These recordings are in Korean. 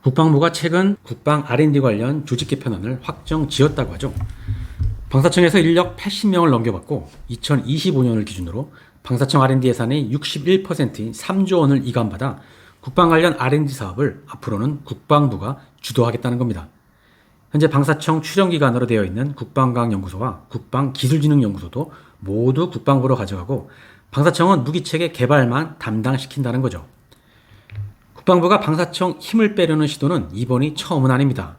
국방부가 최근 국방 R&D 관련 조직 개편안을 확정 지었다고 하죠. 방사청에서 인력 80명을 넘겨받고 2025년을 기준으로 방사청 R&D 예산의 61%인 3조 원을 이관받아 국방 관련 R&D 사업을 앞으로는 국방부가 주도하겠다는 겁니다. 현재 방사청 출연기관으로 되어 있는 국방과학연구소와 국방기술진흥연구소도 모두 국방부로 가져가고 방사청은 무기체계 개발만 담당시킨다는 거죠. 국방부가 방사청 힘을 빼려는 시도는 이번이 처음은 아닙니다.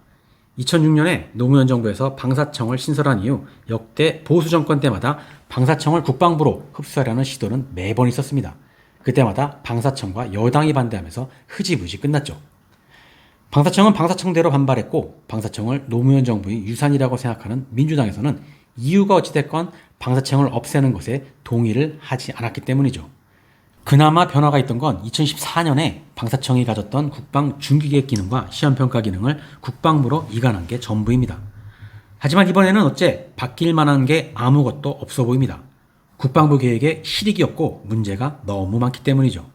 2006년에 노무현 정부에서 방사청을 신설한 이후 역대 보수 정권 때마다 방사청을 국방부로 흡수하려는 시도는 매번 있었습니다. 그때마다 방사청과 여당이 반대하면서 흐지부지 끝났죠. 방사청은 방사청대로 반발했고 방사청을 노무현 정부의 유산이라고 생각하는 민주당에서는 이유가 어찌됐건 방사청을 없애는 것에 동의를 하지 않았기 때문이죠. 그나마 변화가 있던 건 2014년에 방사청이 가졌던 국방 중기계획 기능과 시험평가 기능을 국방부로 이관한 게 전부입니다. 하지만 이번에는 어째 바뀔 만한 게 아무것도 없어 보입니다. 국방부 계획에 실익이 없고 문제가 너무 많기 때문이죠.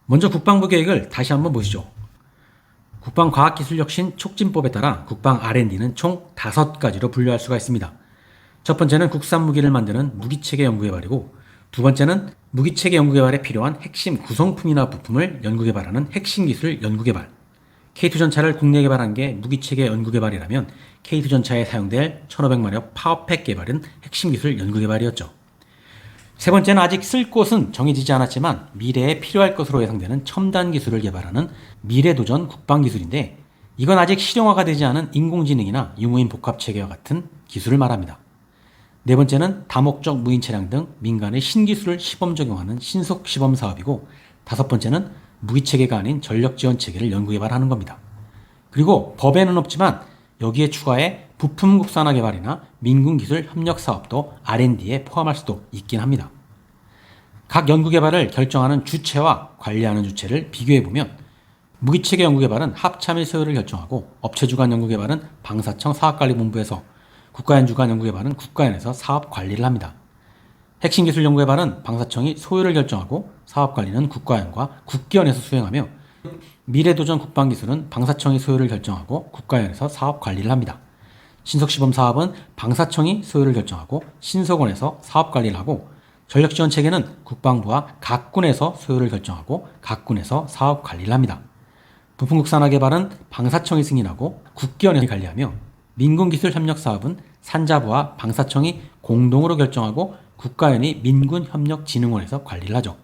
먼저 국방부 계획을 다시 한번 보시죠. 국방과학기술혁신 촉진법에 따라 국방 R&D는 총 5가지로 분류할 수가 있습니다. 첫 번째는 국산 무기를 만드는 무기체계 연구개발이고, 두 번째는 무기체계 연구개발에 필요한 핵심 구성품이나 부품을 연구개발하는 핵심기술 연구개발. K2 전차를 국내 개발한 게 무기체계 연구개발이라면 K2 전차에 사용될 1500마력 파워팩 개발은 핵심기술 연구개발이었죠. 세 번째는 아직 쓸 곳은 정해지지 않았지만 미래에 필요할 것으로 예상되는 첨단 기술을 개발하는 미래도전 국방기술인데, 이건 아직 실용화가 되지 않은 인공지능이나 유무인 복합체계와 같은 기술을 말합니다. 네 번째는 다목적 무인 차량 등 민간의 신기술을 시범 적용하는 신속 시범 사업이고, 다섯 번째는 무기체계가 아닌 전력지원체계를 연구개발하는 겁니다. 그리고 법에는 없지만 여기에 추가해 부품 국산화 개발이나 민군기술 협력 사업도 R&D에 포함할 수도 있긴 합니다. 각 연구개발을 결정하는 주체와 관리하는 주체를 비교해보면 무기체계 연구개발은 합참의 소요를 결정하고, 업체 주관 연구개발은 방사청 사업관리본부에서, 국가연 주관 연구개발은 국가연에서 사업 관리를 합니다. 핵심기술 연구개발은 방사청이 소요를 결정하고 사업관리는 국가연과 국기연에서 수행하며, 미래도전 국방기술은 방사청이 소요를 결정하고 국가연에서 사업 관리를 합니다. 신속시범 사업은 방사청이 소요를 결정하고 신속원에서 사업 관리를 하고, 전력지원체계는 국방부와 각 군에서 소요를 결정하고 각 군에서 사업 관리를 합니다. 부품국산화 개발은 방사청이 승인하고 국기연이 관리하며, 민군기술 협력 사업은 산자부와 방사청이 공동으로 결정하고 국가연이 민군협력진흥원에서 관리를 하죠.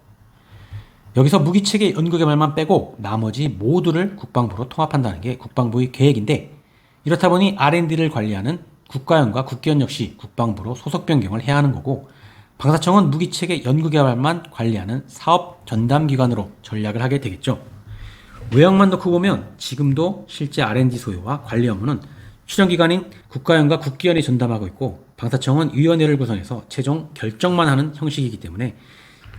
여기서 무기체계 연구개발만 빼고 나머지 모두를 국방부로 통합한다는 게 국방부의 계획인데, 이렇다 보니 R&D를 관리하는 국가연과 국기연 역시 국방부로 소속 변경을 해야 하는 거고, 방사청은 무기체계 연구개발만 관리하는 사업 전담기관으로 전략을 하게 되겠죠. 외형만 놓고 보면 지금도 실제 R&D 소요와 관리 업무는 출연기관인 국가연과 국기연이 전담하고 있고, 방사청은 위원회를 구성해서 최종 결정만 하는 형식이기 때문에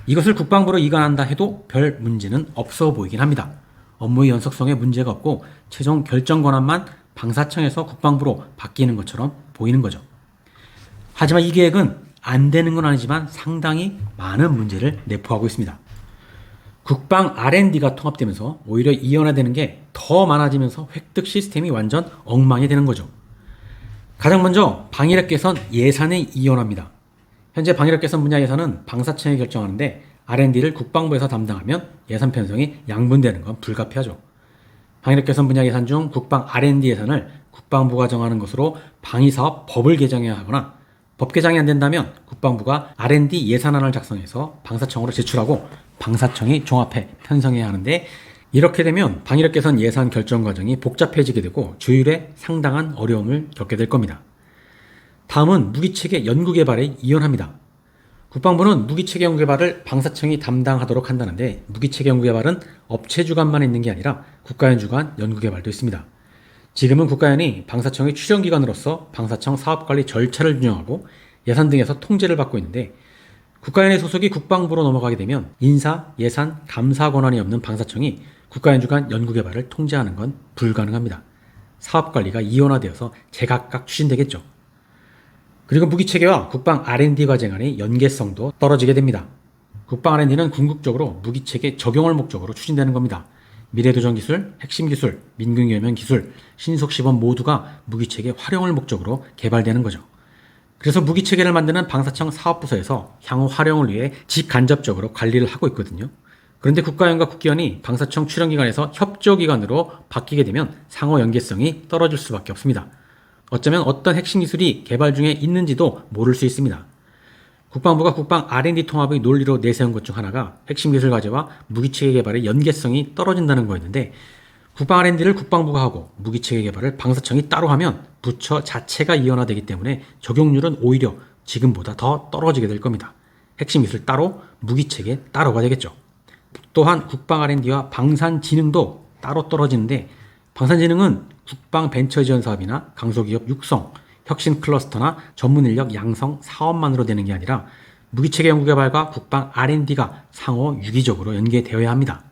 이것을 국방부로 이관한다 해도 별 문제는 없어 보이긴 합니다. 업무의 연속성에 문제가 없고 최종 결정 권한만 방사청에서 국방부로 바뀌는 것처럼 보이는 거죠. 하지만 이 계획은 안 되는 건 아니지만 상당히 많은 문제를 내포하고 있습니다. 국방 R&D가 통합되면서 오히려 이연화되는 게 더 많아지면서 획득 시스템이 완전 엉망이 되는 거죠. 가장 먼저 방위력 개선 예산의 이연화입니다. 현재 방위력 개선 분야 예산은 방사청이 결정하는데 R&D를 국방부에서 담당하면 예산 편성이 양분되는 건 불가피하죠. 방위력 개선 분야 예산 중 국방 R&D 예산을 국방부가 정하는 것으로 방위사업 법을 개정해야 하거나, 법 개정이 안 된다면 국방부가 R&D 예산안을 작성해서 방사청으로 제출하고 방사청이 종합해 편성해야 하는데, 이렇게 되면 방위력 개선 예산 결정 과정이 복잡해지게 되고 조율에 상당한 어려움을 겪게 될 겁니다. 다음은 무기체계 연구개발에 이연합니다. 국방부는 무기체계 연구개발을 방사청이 담당하도록 한다는데, 무기체계 연구개발은 업체 주관만 있는 게 아니라 국가연 주관 연구개발도 있습니다. 지금은 국가연이 방사청의 출연기관으로서 방사청 사업관리 절차를 운영하고 예산 등에서 통제를 받고 있는데, 국가연의 소속이 국방부로 넘어가게 되면 인사, 예산, 감사 권한이 없는 방사청이 국가연 주관 연구개발을 통제하는 건 불가능합니다. 사업관리가 이원화되어서 제각각 추진되겠죠. 그리고 무기체계와 국방 R&D 과제 간의 연계성도 떨어지게 됩니다. 국방 R&D는 궁극적으로 무기체계 적용을 목적으로 추진되는 겁니다. 미래도전 기술, 핵심 기술, 민균열면 기술, 신속시범 모두가 무기체계 활용을 목적으로 개발되는 거죠. 그래서 무기체계를 만드는 방사청 사업부서에서 향후 활용을 위해 직간접적으로 관리를 하고 있거든요. 그런데 국가연과 국기연이 방사청 출연기관에서 협조기관으로 바뀌게 되면 상호 연계성이 떨어질 수밖에 없습니다. 어쩌면 어떤 핵심 기술이 개발 중에 있는지도 모를 수 있습니다. 국방부가 국방 R&D 통합의 논리로 내세운 것 중 하나가 핵심 기술 과제와 무기체계 개발의 연계성이 떨어진다는 거였는데, 국방 R&D를 국방부가 하고 무기체계 개발을 방사청이 따로 하면 부처 자체가 이원화되기 때문에 적용률은 오히려 지금보다 더 떨어지게 될 겁니다. 핵심 기술 따로, 무기체계 따로가 되겠죠. 또한 국방 R&D와 방산진흥도 따로 떨어지는데, 방산진흥은 국방 벤처 지원 사업이나 강소기업 육성, 혁신 클러스터나 전문 인력 양성 사업만으로 되는 게 아니라 무기체계 연구개발과 국방 R&D가 상호 유기적으로 연계되어야 합니다.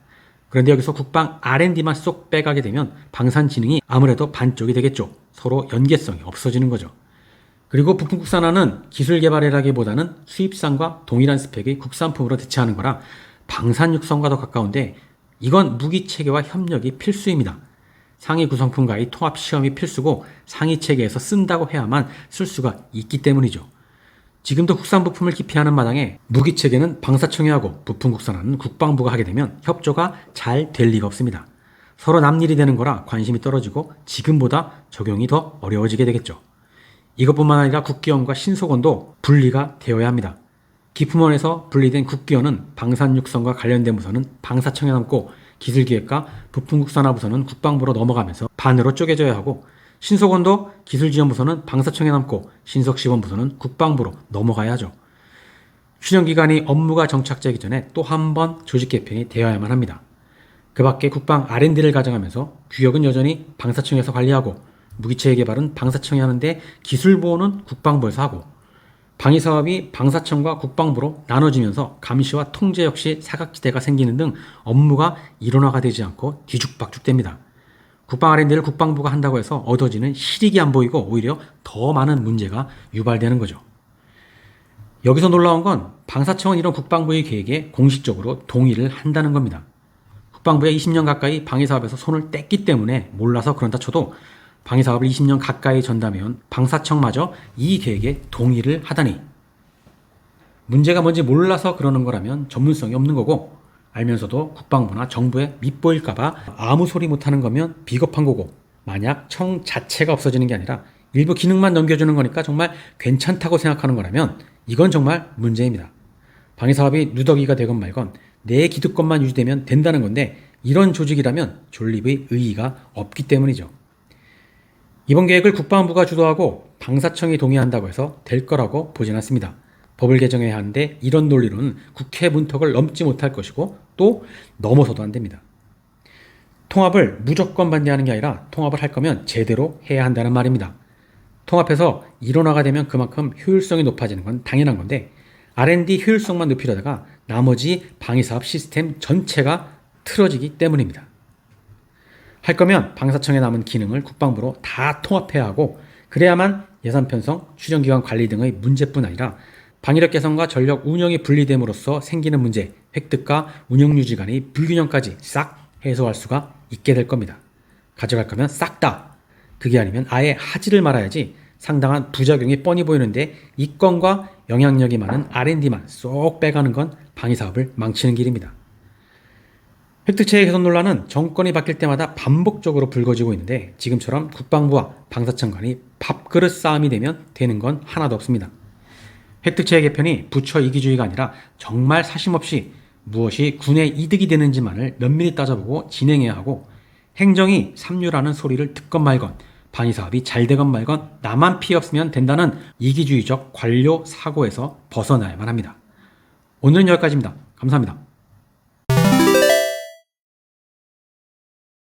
그런데 여기서 국방 R&D만 쏙 빼가게 되면 방산진흥이 아무래도 반쪽이 되겠죠. 서로 연계성이 없어지는 거죠. 그리고 부품 국산화는 기술 개발이라기보다는 수입산과 동일한 스펙의 국산품으로 대체하는 거라 방산 육성과 더 가까운데, 이건 무기체계와 협력이 필수입니다. 상위 구성품과의 통합 시험이 필수고 상위 체계에서 쓴다고 해야만 쓸 수가 있기 때문이죠. 지금도 국산 부품을 기피하는 마당에 무기체계는 방사청이 하고 부품 국산화는 국방부가 하게 되면 협조가 잘 될 리가 없습니다. 서로 남일이 되는 거라 관심이 떨어지고 지금보다 적용이 더 어려워지게 되겠죠. 이것뿐만 아니라 국기원과 신소건도 분리가 되어야 합니다. 기품원에서 분리된 국기원은 방산육성과 관련된 부서는 방사청에 남고, 기술기획과 부품국산화부서는 국방부로 넘어가면서 반으로 쪼개져야 하고, 신소건도 기술지원부서는 방사청에 남고 신속시범부서는 국방부로 넘어가야 하죠. 출연기관이 업무가 정착되기 전에 또 한 번 조직 개편이 되어야만 합니다. 그 밖에 국방 R&D를 가정하면서 규격은 여전히 방사청에서 관리하고, 무기체계 개발은 방사청이 하는데 기술보호는 국방부에서 하고, 방위사업이 방사청과 국방부로 나눠지면서 감시와 통제 역시 사각지대가 생기는 등 업무가 일원화가 되지 않고 뒤죽박죽됩니다. 국방 R&D를 국방부가 한다고 해서 얻어지는 실익이 안 보이고 오히려 더 많은 문제가 유발되는 거죠. 여기서 놀라운 건 방사청은 이런 국방부의 계획에 공식적으로 동의를 한다는 겁니다. 국방부에 20년 가까이 방위사업에서 손을 뗐기 때문에 몰라서 그런다 쳐도 방위사업을 20년 가까이 전담해온 방사청마저 이 계획에 동의를 하다니, 문제가 뭔지 몰라서 그러는 거라면 전문성이 없는 거고, 알면서도 국방부나 정부에 밉보일까봐 아무 소리 못하는 거면 비겁한 거고, 만약 청 자체가 없어지는 게 아니라 일부 기능만 넘겨주는 거니까 정말 괜찮다고 생각하는 거라면 이건 정말 문제입니다. 방위사업이 누더기가 되건 말건 내 기득권만 유지되면 된다는 건데, 이런 조직이라면 존립의 의의가 없기 때문이죠. 이번 계획을 국방부가 주도하고 방사청이 동의한다고 해서 될 거라고 보진 않습니다. 법을 개정해야 하는데 이런 논리로는 국회 문턱을 넘지 못할 것이고, 또 넘어서도 안 됩니다. 통합을 무조건 반대하는 게 아니라 통합을 할 거면 제대로 해야 한다는 말입니다. 통합해서 일원화가 되면 그만큼 효율성이 높아지는 건 당연한 건데, R&D 효율성만 높이려다가 나머지 방위사업 시스템 전체가 틀어지기 때문입니다. 할 거면 방사청에 남은 기능을 국방부로 다 통합해야 하고, 그래야만 예산 편성, 출연기관 관리 등의 문제뿐 아니라 방위력 개선과 전력 운영이 분리됨으로써 생기는 문제, 획득과 운영 유지 간의 불균형까지 싹 해소할 수가 있게 될 겁니다. 가져갈 거면 싹 다. 그게 아니면 아예 하지를 말아야지 상당한 부작용이 뻔히 보이는데 이권과 영향력이 많은 R&D만 쏙 빼가는 건 방위사업을 망치는 길입니다. 획득체계 개선 논란은 정권이 바뀔 때마다 반복적으로 불거지고 있는데, 지금처럼 국방부와 방사청 간이 밥그릇 싸움이 되면 되는 건 하나도 없습니다. 획득체계 개편이 부처 이기주의가 아니라 정말 사심없이 무엇이 군의 이득이 되는지만을 면밀히 따져보고 진행해야 하고, 행정이 삼류라는 소리를 듣건 말건, 방위사업이 잘 되건 말건 나만 피해 없으면 된다는 이기주의적 관료 사고에서 벗어나야만 합니다. 오늘은 여기까지입니다. 감사합니다.